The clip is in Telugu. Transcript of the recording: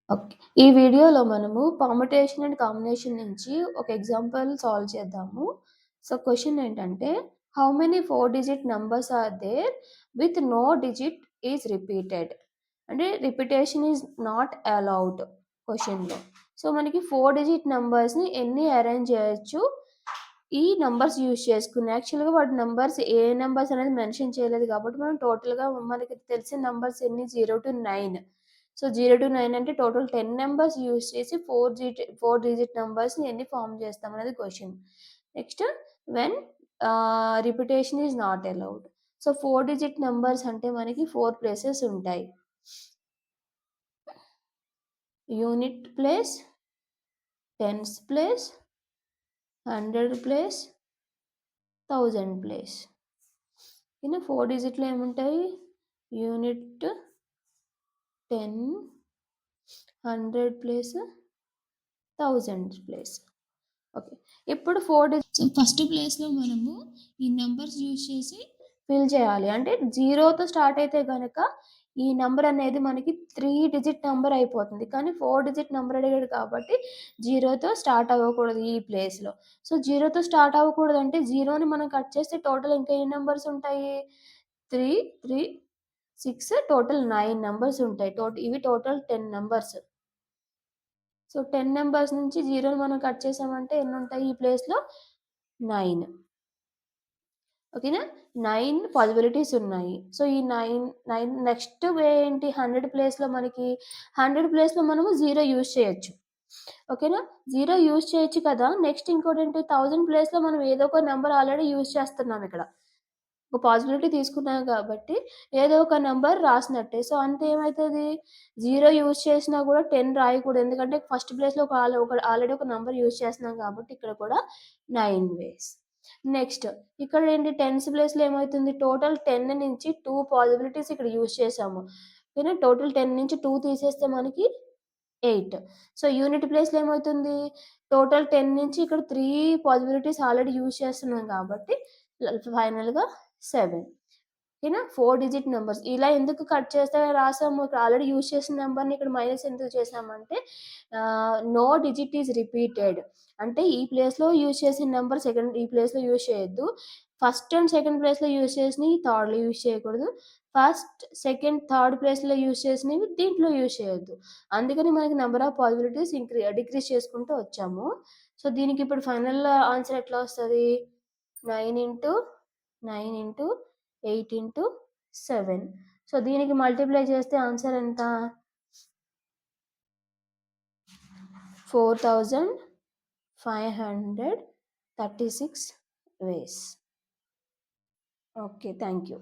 ఓకే. ఈ వీడియోలో మనము పర్ముటేషన్ అండ్ కాంబినేషన్ నుంచి ఒక ఎగ్జాంపుల్ సాల్వ్ చేద్దాము. సో, క్వెషన్ ఏంటంటే, how many 4 digit numbers are there with no digit is repeated? అంటే రిపిటేషన్ ఈస్ నాట్ అలౌడ్ క్వెషన్‌లో. సో, మనకి 4 డిజిట్ నంబర్స్‌ని ఎన్ని అరేంజ్ చేయొచ్చు? ఈ నంబర్స్ యూజ్ చేసుకొని. యాక్చువల్‌గా వాటి నంబర్స్ ఏ నంబర్స్ అనేది మెన్షన్ చేయలేదు కాబట్టి మనం టోటల్‌గా మనకి తెలిసిన నంబర్స్ ఎన్ని 0-9. సో, 0-9 అంటే టోటల్ 10 నంబర్స్ యూజ్ చేసి 4 డిజిట్ నంబర్స్‌ని ఎన్ని ఫార్మ్ చేస్తాం అనేది question. Next when repetition is not allowed. So, 4 digit numbers అంటే మనకి 4 ప్లేసెస్ ఉంటాయి. Unit place, tens place, 100 place, 1000 place. 4 డిజిట్‌లో ఏముంటాయి? Unit, 10, 100 place, 1000 place. ఓకే. ఇప్పుడు 4 డిజిట్స్ ఫస్ట్ ప్లేస్‌లో మనము ఈ నంబర్స్ యూజ్ చేసి ఫిల్ చేయాలి. అంటే 0తో స్టార్ట్ అయితే గనక ఈ నంబర్ అనేది మనకి 3 డిజిట్ నంబర్ అయిపోతుంది. కానీ 4 డిజిట్ నంబర్ అడిగాడు కాబట్టి 0తో స్టార్ట్ అవ్వకూడదు ఈ ప్లేస్‌లో. సో, 0తో స్టార్ట్ అవ్వకూడదంటే 0ని మనం కట్ చేస్తే టోటల్ ఇంకా ఎన్ని నంబర్స్ ఉంటాయి? 3, 3, 6 టోటల్ 9 నంబర్స్ ఉంటాయి. ఇవి టోటల్ 10 నంబర్స్. సో, 10 నంబర్స్ నుంచి 0ని మనం కట్ చేసామంటే ఎన్నుంటాయి ఈ ప్లేస్‌లో? 9. ఓకేనా? 9 పాసిబిలిటీస్ ఉన్నాయి. సో, ఈ 9 నెక్స్ట్ వే ఏంటి? 100 ప్లేస్‌లో మనకి 100 ప్లేస్‌లో మనము 0 యూజ్ చేయొచ్చు. ఓకేనా? 0 యూజ్ చేయొచ్చు కదా! నెక్స్ట్ ఇంకోటేంటి 1000 ప్లేస్‌లో మనం ఏదో ఒక నంబర్ ఆల్రెడీ యూజ్ చేస్తున్నాం ఇక్కడ. ఒక పాసిబిలిటీ తీసుకున్నాం కాబట్టి ఏదో ఒక నంబర్ రాసినట్టే. సో, అంటే ఏమైతది? 0 యూజ్ చేసినా గూడా 10 రాయకూడదు. ఎందుకంటే ఫస్ట్ ప్లేస్‌లో ఒక ఆల్రెడీ ఒక నంబర్ యూజ్ చేస్తున్నాం కాబట్టి ఇక్కడ కూడా 9 వేస్. నెక్స్ట్ ఇక్కడేంటి టెన్స్ ప్లేస్‌లో ఏమైతుంది? టోటల్ 10 నుంచి 2 పాసిబిలిటీస్ ఇక్కడ యూజ్ చేసాము. ఓకేనా? టోటల్ 10 నుంచి 2 తీసేస్తే మనకి 8. సో, యూనిట్ ప్లేస్‌లో ఏమవుతుంది? టోటల్ 10 నుంచి ఇక్కడ 3 పాసిబిలిటీస్ ఆల్రెడీ యూజ్ చేస్తున్నాం కాబట్టి ఫైనల్‌గా 7. ఓకేనా? 4 డిజిట్ నంబర్స్. ఇలా ఎందుకు కట్ చేస్తే రాసాము? ఇక్కడ ఆల్రెడీ యూజ్ చేసిన నంబర్‌ని ఇక్కడ మైనస్ ఎందుకు చేసామంటే నో డిజిట్ ఈస్ రిపీటెడ్. అంటే ఈ ప్లేస్‌లో యూజ్ చేసిన నంబర్ ఈ ప్లేస్‌లో యూజ్ చేయొద్దు. ఫస్ట్ అండ్ సెకండ్ ప్లేస్‌లో యూజ్ చేసినయి థర్డ్‌లో యూజ్ చేయకూడదు. ఫస్ట్, సెకండ్, థర్డ్ ప్లేస్‌లో యూజ్ చేసినవి దీంట్లో యూజ్ చేయొద్దు. అందుకని మనకి నంబర్ ఆఫ్ పాసిబిలిటీస్ డిక్రీజ్ చేసుకుంటూ వచ్చాము. సో, దీనికి ఇప్పుడు ఫైనల్ ఆన్సర్ ఎట్లా వస్తది? 9 ఇంటూ 9 ఇంటూ 8 ఇంటూ 7. సో, దీనికి మల్టిప్లై చేస్తే ఆన్సర్ ఎంత? 4536 వేస్. ఓకే. Thank you.